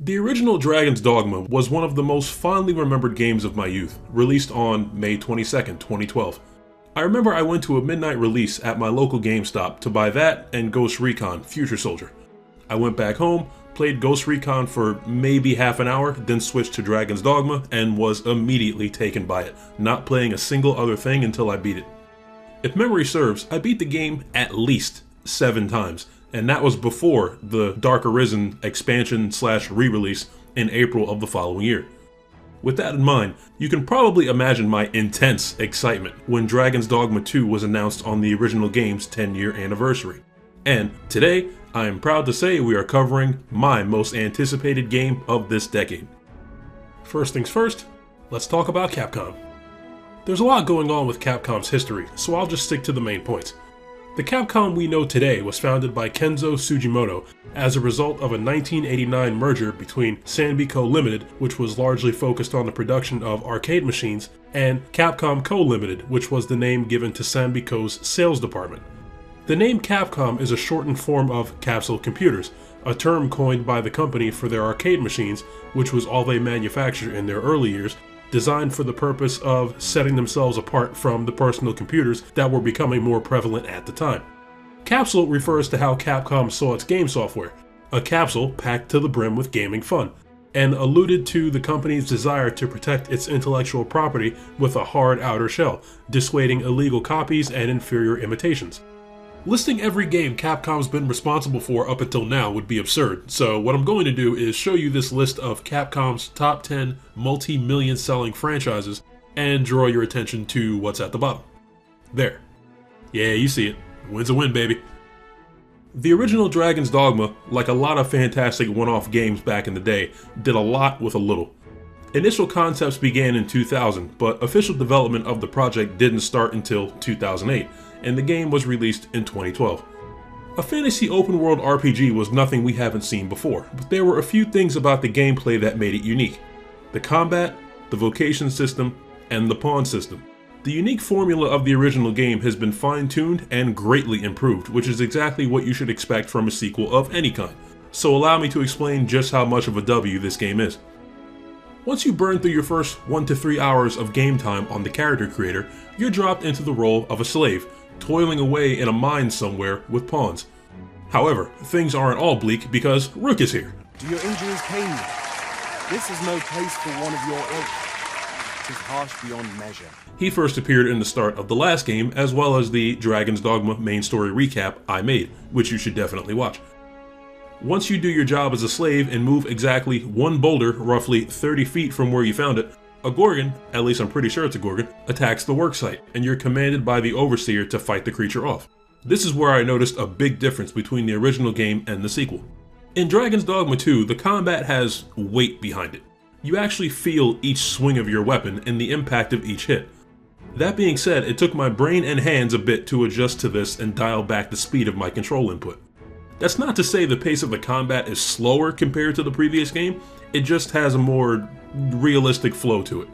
The original Dragon's Dogma was one of the most fondly remembered games of my youth, released on May 22nd, 2012. I remember I went to a midnight release at my local GameStop to buy that and Ghost Recon Future Soldier. I went back home, played Ghost Recon for maybe half an hour, then switched to Dragon's Dogma and was immediately taken by it, not playing a single other thing until I beat it. If memory serves, I beat the game at least 7 times, and that was before the Dark Arisen expansion/re-release in April of the following year. With that in mind, you can probably imagine my intense excitement when Dragon's Dogma 2 was announced on the original game's 10-year anniversary. And today, I am proud to say we are covering my most anticipated game of this decade. First things first, let's talk about Capcom. There's a lot going on with Capcom's history, so I'll just stick to the main points. The Capcom we know today was founded by Kenzo Sugimoto as a result of a 1989 merger between Sanbi Co. Ltd., which was largely focused on the production of arcade machines, and Capcom Co. Ltd., which was the name given to Sanbi Co.'s sales department. The name Capcom is a shortened form of Capsule Computers, a term coined by the company for their arcade machines, which was all they manufactured in their early years, designed for the purpose of setting themselves apart from the personal computers that were becoming more prevalent at the time. Capsule refers to how Capcom saw its game software, a capsule packed to the brim with gaming fun, and alluded to the company's desire to protect its intellectual property with a hard outer shell, dissuading illegal copies and inferior imitations. Listing every game Capcom's been responsible for up until now would be absurd, so what I'm going to do is show you this list of Capcom's top 10 multi-million selling franchises and draw your attention to what's at the bottom. There. Yeah, you see it. Win's a win, baby. The original Dragon's Dogma, like a lot of fantastic one-off games back in the day, did a lot with a little. Initial concepts began in 2000, but official development of the project didn't start until 2008. And the game was released in 2012. A fantasy open-world RPG was nothing we haven't seen before, but there were a few things about the gameplay that made it unique. The combat, the vocation system, and the pawn system. The unique formula of the original game has been fine-tuned and greatly improved, which is exactly what you should expect from a sequel of any kind. So allow me to explain just how much of a W this game is. Once you burn through your first 1 to 3 hours of game time on the character creator, you're dropped into the role of a slave, toiling away in a mine somewhere with pawns. However, things aren't all bleak because Rook is here. Do your injuries pain you? This is no place for one of your ilk. 'Tis harsh beyond measure. He first appeared in the start of the last game, as well as the Dragon's Dogma main story recap I made, which you should definitely watch. Once you do your job as a slave and move exactly 1 boulder roughly 30 feet from where you found it, a Gorgon, at least I'm pretty sure it's a Gorgon, attacks the worksite, and you're commanded by the Overseer to fight the creature off. This is where I noticed a big difference between the original game and the sequel. In Dragon's Dogma 2, the combat has weight behind it. You actually feel each swing of your weapon and the impact of each hit. That being said, it took my brain and hands a bit to adjust to this and dial back the speed of my control input. That's not to say the pace of the combat is slower compared to the previous game, it just has a more realistic flow to it.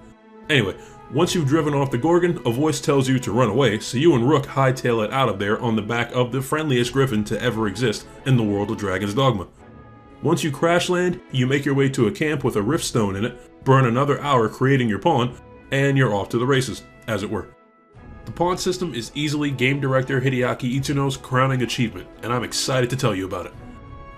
Anyway, once you've driven off the Gorgon, a voice tells you to run away, so you and Rook hightail it out of there on the back of the friendliest griffin to ever exist in the world of Dragon's Dogma. Once you crash land, you make your way to a camp with a rift stone in it, burn another hour creating your pawn, and you're off to the races, as it were. The pawn system is easily game director Hideaki Itsuno's crowning achievement, and I'm excited to tell you about it.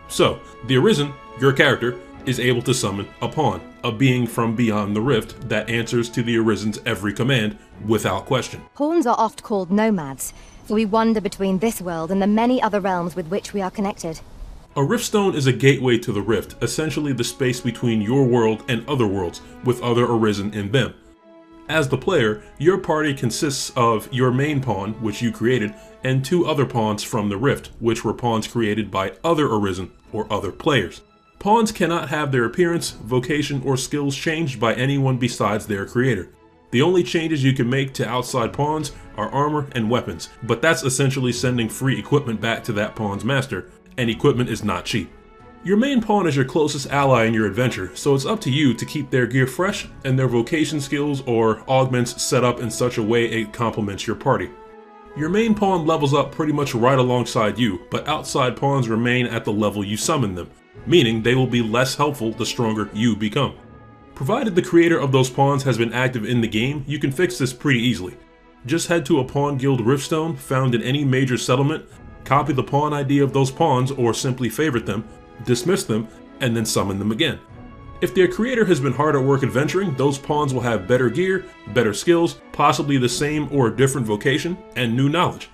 So, the Arisen, your character, is able to summon a pawn, a being from beyond the rift that answers to the Arisen's every command without question. Pawns are oft called nomads, for we wander between this world and the many other realms with which we are connected. A riftstone is a gateway to the rift, essentially the space between your world and other worlds, with other Arisen in them. As the player, your party consists of your main pawn, which you created, and 2 other pawns from the rift, which were pawns created by other Arisen or other players. Pawns cannot have their appearance, vocation, or skills changed by anyone besides their creator. The only changes you can make to outside pawns are armor and weapons, but that's essentially sending free equipment back to that pawn's master, and equipment is not cheap. Your main pawn is your closest ally in your adventure, so it's up to you to keep their gear fresh and their vocation skills or augments set up in such a way it complements your party. Your main pawn levels up pretty much right alongside you, but outside pawns remain at the level you summon them, meaning they will be less helpful the stronger you become. Provided the creator of those pawns has been active in the game, you can fix this pretty easily. Just head to a pawn guild riftstone found in any major settlement, copy the pawn ID of those pawns or simply favorite them, dismiss them, and then summon them again. If their creator has been hard at work adventuring, those pawns will have better gear, better skills, possibly the same or different vocation, and new knowledge.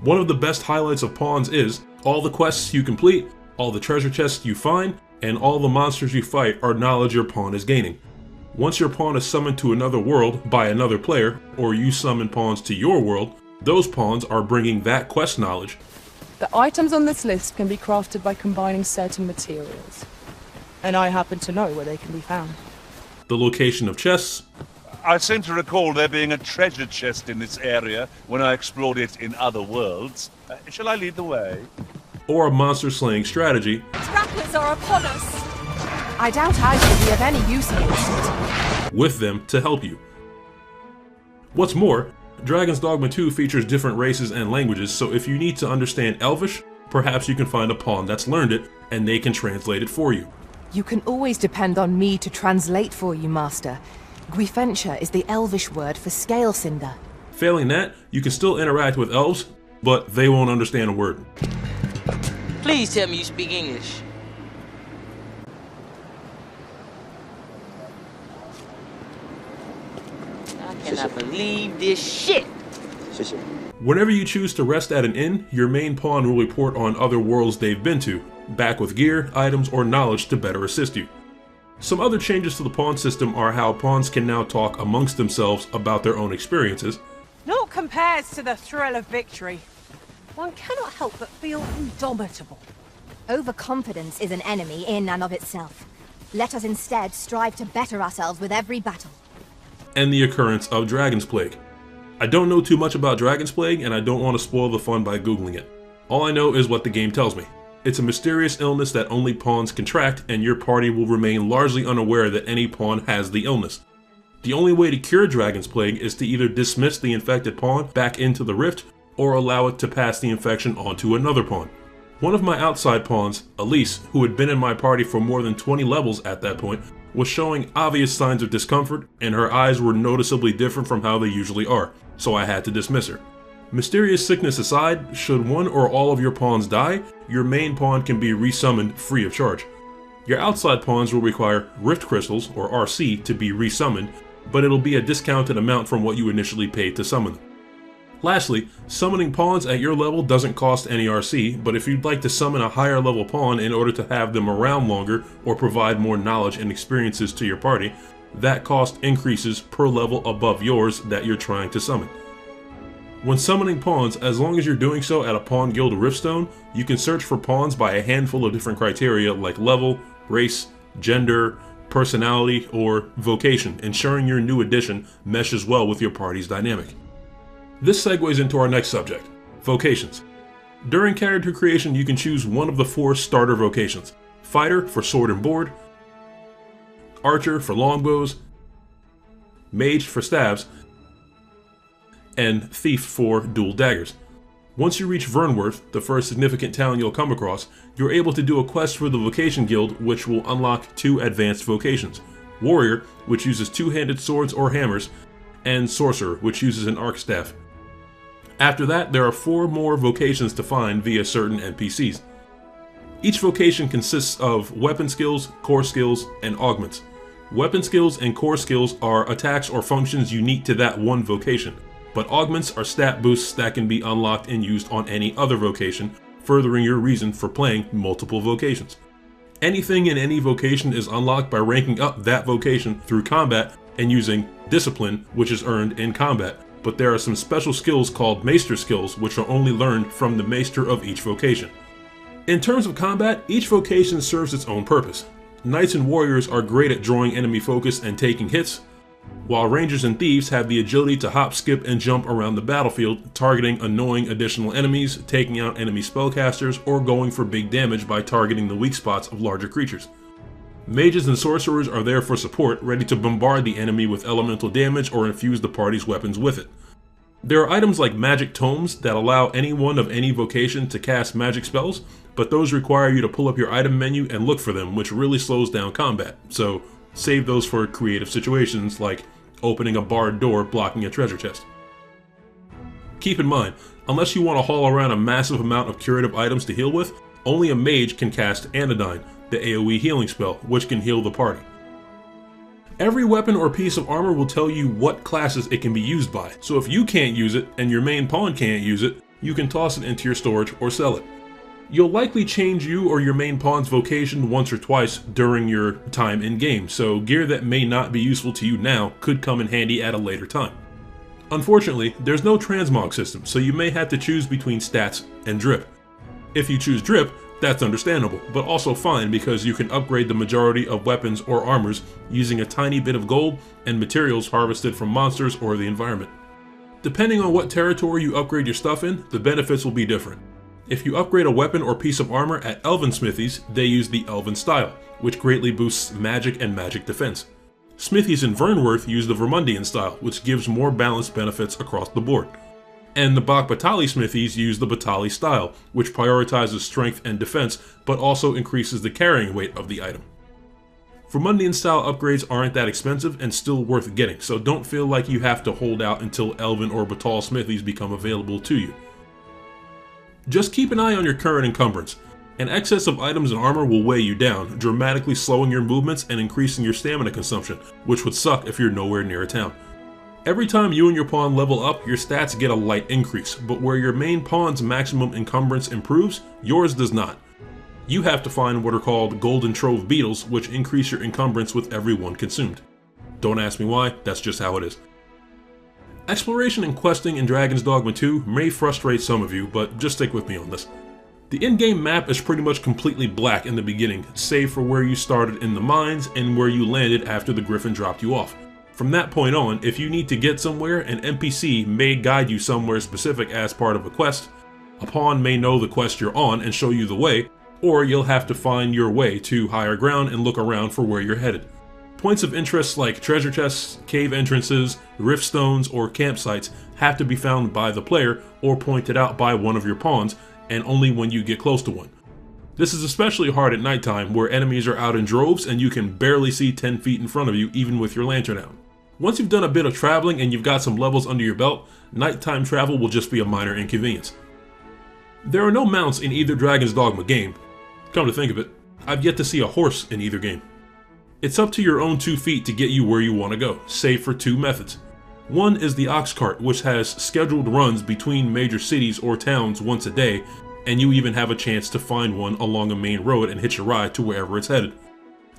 One of the best highlights of pawns is all the quests you complete, all the treasure chests you find, and all the monsters you fight are knowledge your pawn is gaining. Once your pawn is summoned to another world by another player, or you summon pawns to your world, those pawns are bringing that quest knowledge. The items on this list can be crafted by combining certain materials. And I happen to know where they can be found. The location of chests. I seem to recall there being a treasure chest in this area when I explored it in other worlds. Shall I lead the way? Or a monster slaying strategy. Trappers are upon us! I doubt I shall be of any use against it. With them to help you. What's more, Dragon's Dogma 2 features different races and languages, so if you need to understand Elvish, perhaps you can find a pawn that's learned it, and they can translate it for you. You can always depend on me to translate for you, Master. Gwyfentia is the Elvish word for scale cinder. Failing that, you can still interact with elves, but they won't understand a word. Please tell me you speak English. I cannot believe this shit. Whenever you choose to rest at an inn, your main pawn will report on other worlds they've been to, back with gear, items, or knowledge to better assist you. Some other changes to the pawn system are how pawns can now talk amongst themselves about their own experiences. Naught compares to the thrill of victory. One cannot help but feel indomitable. Overconfidence is an enemy in and of itself. Let us instead strive to better ourselves with every battle. And the occurrence of Dragon's Plague. I don't know too much about Dragon's Plague, and I don't want to spoil the fun by googling it. All I know is what the game tells me. It's a mysterious illness that only pawns contract, and your party will remain largely unaware that any pawn has the illness. The only way to cure Dragon's Plague is to either dismiss the infected pawn back into the rift, or allow it to pass the infection onto another pawn. One of my outside pawns, Elise, who had been in my party for more than 20 levels at that point, was showing obvious signs of discomfort, and her eyes were noticeably different from how they usually are, so I had to dismiss her. Mysterious sickness aside, should one or all of your pawns die, your main pawn can be resummoned free of charge. Your outside pawns will require Rift Crystals, or RC, to be resummoned, but it'll be a discounted amount from what you initially paid to summon them. Lastly, summoning pawns at your level doesn't cost any RC, but if you'd like to summon a higher level pawn in order to have them around longer or provide more knowledge and experiences to your party, that cost increases per level above yours that you're trying to summon. When summoning pawns, as long as you're doing so at a pawn guild riftstone, you can search for pawns by a handful of different criteria like level, race, gender, personality, or vocation, ensuring your new addition meshes well with your party's dynamic. This segues into our next subject, vocations. During character creation, you can choose one of the 4 starter vocations: Fighter for sword and board, Archer for longbows, Mage for staves, and Thief for dual daggers. Once you reach Vernworth, the first significant town you'll come across, you're able to do a quest for the Vocation Guild, which will unlock 2 advanced vocations: Warrior, which uses 2-handed swords or hammers, and Sorcerer, which uses an arc staff. After that, there are 4 more vocations to find via certain NPCs. Each vocation consists of weapon skills, core skills, and augments. Weapon skills and core skills are attacks or functions unique to that one vocation, but augments are stat boosts that can be unlocked and used on any other vocation, furthering your reason for playing multiple vocations. Anything in any vocation is unlocked by ranking up that vocation through combat and using Discipline, which is earned in combat, but there are some special skills called Maester skills which are only learned from the Maester of each vocation. In terms of combat, each vocation serves its own purpose. Knights and Warriors are great at drawing enemy focus and taking hits, while Rangers and Thieves have the agility to hop, skip, and jump around the battlefield, targeting annoying additional enemies, taking out enemy spellcasters, or going for big damage by targeting the weak spots of larger creatures. Mages and Sorcerers are there for support, ready to bombard the enemy with elemental damage or infuse the party's weapons with it. There are items like magic tomes that allow anyone of any vocation to cast magic spells, but those require you to pull up your item menu and look for them, which really slows down combat, so save those for creative situations like opening a barred door blocking a treasure chest. Keep in mind, unless you want to haul around a massive amount of curative items to heal with, only a mage can cast Anodyne, the AoE healing spell, which can heal the party. Every weapon or piece of armor will tell you what classes it can be used by, so if you can't use it and your main pawn can't use it, you can toss it into your storage or sell it. You'll likely change you or your main pawn's vocation once or twice during your time in game, so gear that may not be useful to you now could come in handy at a later time. Unfortunately, there's no transmog system, so you may have to choose between stats and drip. If you choose drip, that's understandable, but also fine because you can upgrade the majority of weapons or armors using a tiny bit of gold and materials harvested from monsters or the environment. Depending on what territory you upgrade your stuff in, the benefits will be different. If you upgrade a weapon or piece of armor at Elven smithies, they use the Elven style, which greatly boosts magic and magic defense. Smithies in Vernworth use the Vermundian style, which gives more balanced benefits across the board. And the Bak Batalli smithies use the Batalli style, which prioritizes strength and defense, but also increases the carrying weight of the item. Vermundian style upgrades aren't that expensive and still worth getting, so don't feel like you have to hold out until Elven or Batal smithies become available to you. Just keep an eye on your current encumbrance. An excess of items and armor will weigh you down, dramatically slowing your movements and increasing your stamina consumption, which would suck if you're nowhere near a town. Every time you and your pawn level up, your stats get a light increase, but where your main pawn's maximum encumbrance improves, yours does not. You have to find what are called Golden Trove Beetles, which increase your encumbrance with every one consumed. Don't ask me why, that's just how it is. Exploration and questing in Dragon's Dogma 2 may frustrate some of you, but just stick with me on this. The in-game map is pretty much completely black in the beginning, save for where you started in the mines and where you landed after the Griffin dropped you off. From that point on, if you need to get somewhere, an NPC may guide you somewhere specific as part of a quest, a pawn may know the quest you're on and show you the way, or you'll have to find your way to higher ground and look around for where you're headed. Points of interest like treasure chests, cave entrances, rift stones, or campsites have to be found by the player or pointed out by one of your pawns, and only when you get close to one. This is especially hard at nighttime where enemies are out in droves and you can barely see 10 feet in front of you even with your lantern out. Once you've done a bit of traveling and you've got some levels under your belt, nighttime travel will just be a minor inconvenience. There are no mounts in either Dragon's Dogma game. Come to think of it, I've yet to see a horse in either game. It's up to your own 2 feet to get you where you want to go, save for two methods. One is the ox cart, which has scheduled runs between major cities or towns once a day, and you even have a chance to find one along a main road and hitch a ride to wherever it's headed.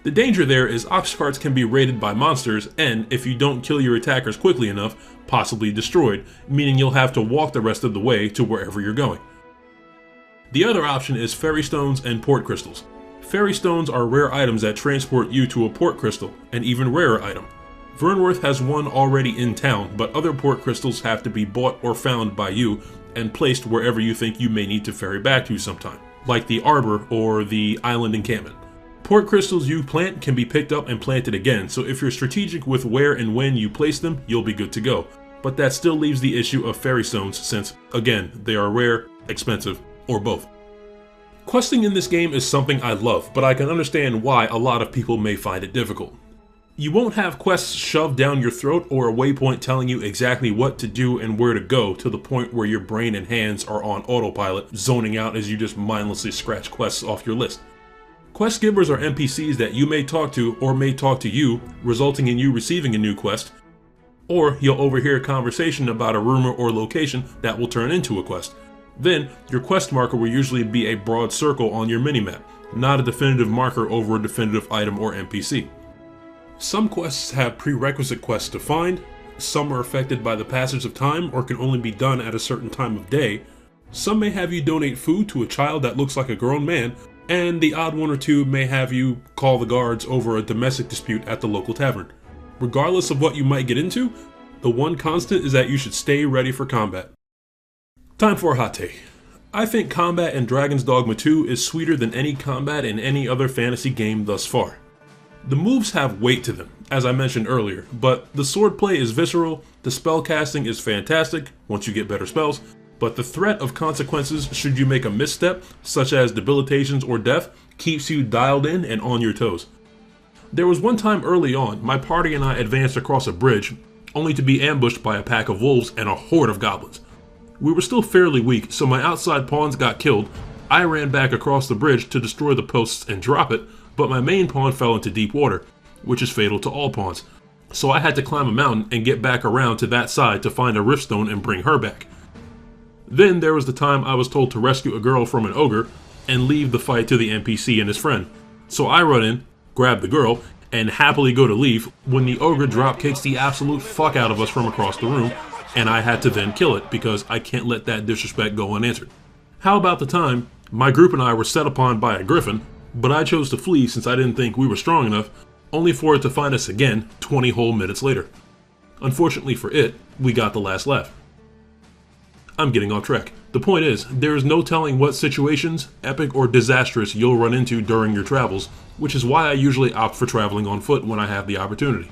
The danger there is ox carts can be raided by monsters and, if you don't kill your attackers quickly enough, possibly destroyed, meaning you'll have to walk the rest of the way to wherever you're going. The other option is fairy stones and port crystals. Fairy stones are rare items that transport you to a port crystal, an even rarer item. Vernworth has one already in town, but other port crystals have to be bought or found by you and placed wherever you think you may need to ferry back to sometime, like the Arbor or the Island Encampment. Port crystals you plant can be picked up and planted again, so if you're strategic with where and when you place them, you'll be good to go. But that still leaves the issue of fairy stones since, again, they are rare, expensive, or both. Questing in this game is something I love, but I can understand why a lot of people may find it difficult. You won't have quests shoved down your throat or a waypoint telling you exactly what to do and where to go to the point where your brain and hands are on autopilot, zoning out as you just mindlessly scratch quests off your list. Quest givers are NPCs that you may talk to or may talk to you, resulting in you receiving a new quest, or you'll overhear a conversation about a rumor or location that will turn into a quest. Then, your quest marker will usually be a broad circle on your minimap, not a definitive marker over a definitive item or NPC. Some quests have prerequisite quests to find, some are affected by the passage of time or can only be done at a certain time of day, some may have you donate food to a child that looks like a grown man, and the odd one or two may have you call the guards over a domestic dispute at the local tavern. Regardless of what you might get into, the one constant is that you should stay ready for combat. Time for a hot take. I think combat in Dragon's Dogma 2 is sweeter than any combat in any other fantasy game thus far. The moves have weight to them, as I mentioned earlier, but the swordplay is visceral, the spellcasting is fantastic once you get better spells, but the threat of consequences should you make a misstep, such as debilitations or death, keeps you dialed in and on your toes. There was one time early on, my party and I advanced across a bridge, only to be ambushed by a pack of wolves and a horde of goblins. We were still fairly weak, so my outside pawns got killed. I ran back across the bridge to destroy the posts and drop it, but my main pawn fell into deep water, which is fatal to all pawns. So I had to climb a mountain and get back around to that side to find a riftstone and bring her back. Then there was the time I was told to rescue a girl from an ogre and leave the fight to the NPC and his friend. So I run in, grab the girl, and happily go to leave when the ogre drop kicks the absolute fuck out of us from across the room, and I had to then kill it because I can't let that disrespect go unanswered. How about the time my group and I were set upon by a griffin, but I chose to flee since I didn't think we were strong enough, only for it to find us again 20 whole minutes later. Unfortunately for it, we got the last laugh. I'm getting off track. The point is, there is no telling what situations, epic or disastrous, you'll run into during your travels, which is why I usually opt for traveling on foot when I have the opportunity.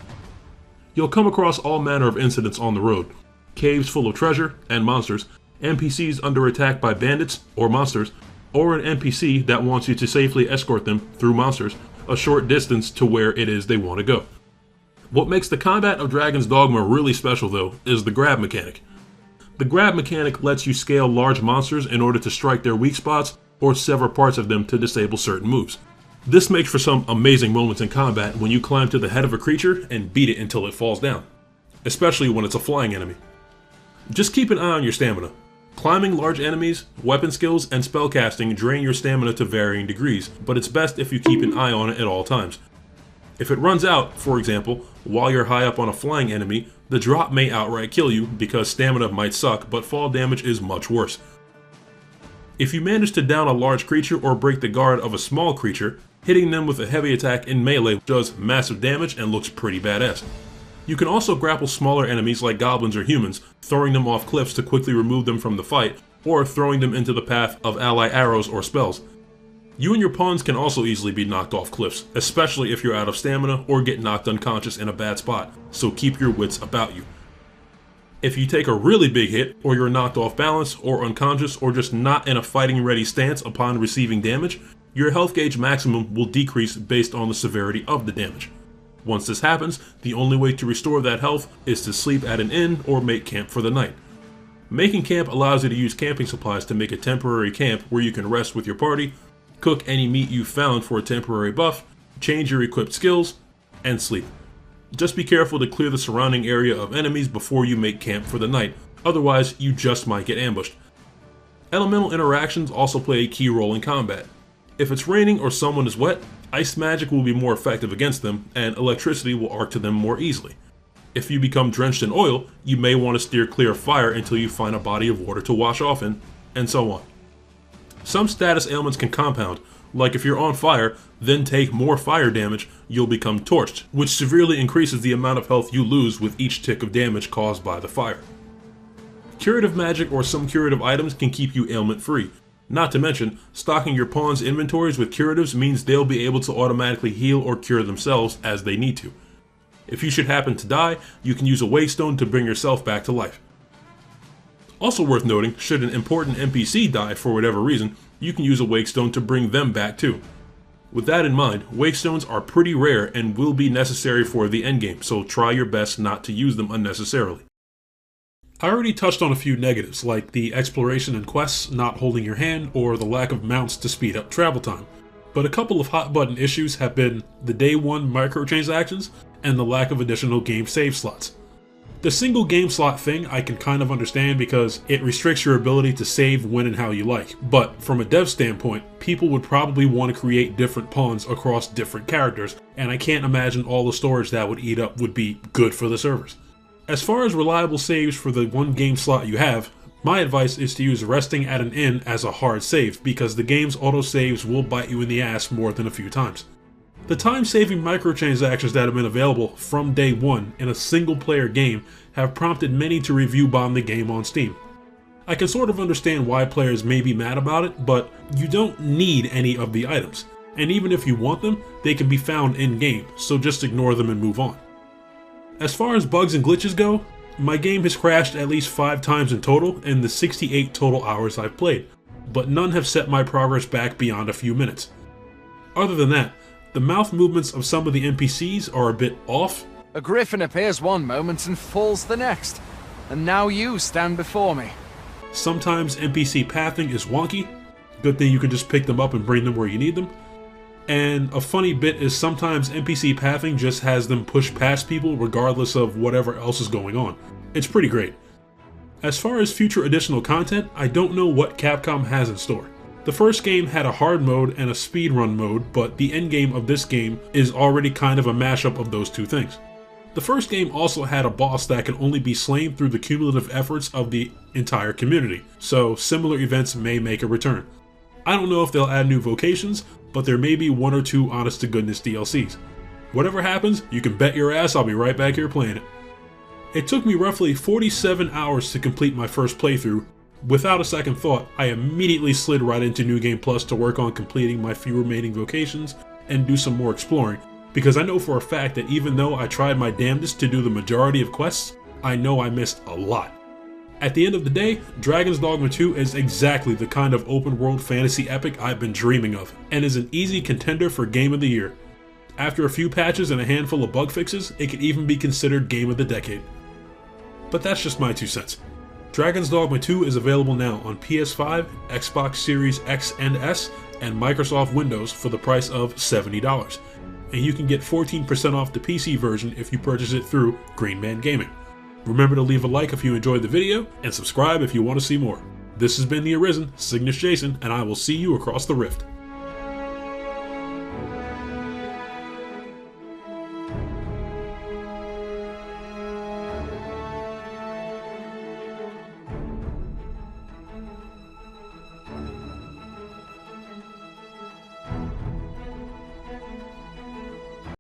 You'll come across all manner of incidents on the road. Caves full of treasure and monsters, NPCs under attack by bandits or monsters, or an NPC that wants you to safely escort them through monsters a short distance to where it is they want to go. What makes the combat of Dragon's Dogma really special though is the grab mechanic. The grab mechanic lets you scale large monsters in order to strike their weak spots or sever parts of them to disable certain moves. This makes for some amazing moments in combat when you climb to the head of a creature and beat it until it falls down, especially when it's a flying enemy. Just keep an eye on your stamina. Climbing large enemies, weapon skills, and spellcasting drain your stamina to varying degrees, but it's best if you keep an eye on it at all times. If it runs out, for example, while you're high up on a flying enemy, the drop may outright kill you because stamina might suck, but fall damage is much worse. If you manage to down a large creature or break the guard of a small creature, hitting them with a heavy attack in melee does massive damage and looks pretty badass. You can also grapple smaller enemies like goblins or humans, throwing them off cliffs to quickly remove them from the fight, or throwing them into the path of ally arrows or spells. You and your pawns can also easily be knocked off cliffs, especially if you're out of stamina or get knocked unconscious in a bad spot, so keep your wits about you. If you take a really big hit, or you're knocked off balance, or unconscious, or just not in a fighting ready stance upon receiving damage, your health gauge maximum will decrease based on the severity of the damage. Once this happens, the only way to restore that health is to sleep at an inn or make camp for the night. Making camp allows you to use camping supplies to make a temporary camp where you can rest with your party, cook any meat you found for a temporary buff, change your equipped skills, and sleep. Just be careful to clear the surrounding area of enemies before you make camp for the night, otherwise you just might get ambushed. Elemental interactions also play a key role in combat. If it's raining or someone is wet, ice magic will be more effective against them, and electricity will arc to them more easily. If you become drenched in oil, you may want to steer clear of fire until you find a body of water to wash off in, and so on. Some status ailments can compound, like if you're on fire, then take more fire damage, you'll become torched, which severely increases the amount of health you lose with each tick of damage caused by the fire. Curative magic or some curative items can keep you ailment free. Not to mention, stocking your pawn's inventories with curatives means they'll be able to automatically heal or cure themselves as they need to. If you should happen to die, you can use a Waystone to bring yourself back to life. Also worth noting, should an important NPC die for whatever reason, you can use a Wakestone to bring them back too. With that in mind, Wakestones are pretty rare and will be necessary for the endgame, so try your best not to use them unnecessarily. I already touched on a few negatives, like the exploration and quests not holding your hand or the lack of mounts to speed up travel time, but a couple of hot button issues have been the day one microtransactions and the lack of additional game save slots. The single game slot thing I can kind of understand because it restricts your ability to save when and how you like, but from a dev standpoint, people would probably want to create different pawns across different characters, and I can't imagine all the storage that would eat up would be good for the servers. As far as reliable saves for the one game slot you have, my advice is to use resting at an inn as a hard save because the game's autosaves will bite you in the ass more than a few times. The time-saving microtransactions that have been available from day one in a single-player game have prompted many to review bomb the game on Steam. I can sort of understand why players may be mad about it, but you don't need any of the items, and even if you want them, they can be found in-game, so just ignore them and move on. As far as bugs and glitches go, my game has crashed at least 5 times in total in the 68 total hours I've played, but none have set my progress back beyond a few minutes. Other than that, the mouth movements of some of the NPCs are a bit off. A griffin appears one moment and falls the next, and now you stand before me. Sometimes NPC pathing is wonky. Good thing you can just pick them up and bring them where you need them. And a funny bit is sometimes NPC pathing just has them push past people regardless of whatever else is going on. It's pretty great. As far as future additional content, I don't know what Capcom has in store. The first game had a hard mode and a speedrun mode, but the endgame of this game is already kind of a mashup of those two things. The first game also had a boss that can only be slain through the cumulative efforts of the entire community, so similar events may make a return. I don't know if they'll add new vocations, but there may be 1 or 2 honest-to-goodness DLCs. Whatever happens, you can bet your ass I'll be right back here playing it. It took me roughly 47 hours to complete my first playthrough. Without a second thought, I immediately slid right into New Game Plus to work on completing my few remaining vocations and do some more exploring, because I know for a fact that even though I tried my damnedest to do the majority of quests, I know I missed a lot. At the end of the day, Dragon's Dogma 2 is exactly the kind of open world fantasy epic I've been dreaming of, and is an easy contender for Game of the Year. After a few patches and a handful of bug fixes, it could even be considered Game of the Decade. But that's just my 2 cents. Dragon's Dogma 2 is available now on PS5, Xbox Series X and S, and Microsoft Windows for the price of $70. And you can get 14% off the PC version if you purchase it through Green Man Gaming. Remember to leave a like if you enjoyed the video, and subscribe if you want to see more. This has been The Arisen, Cygnus Jason, and I will see you across the rift.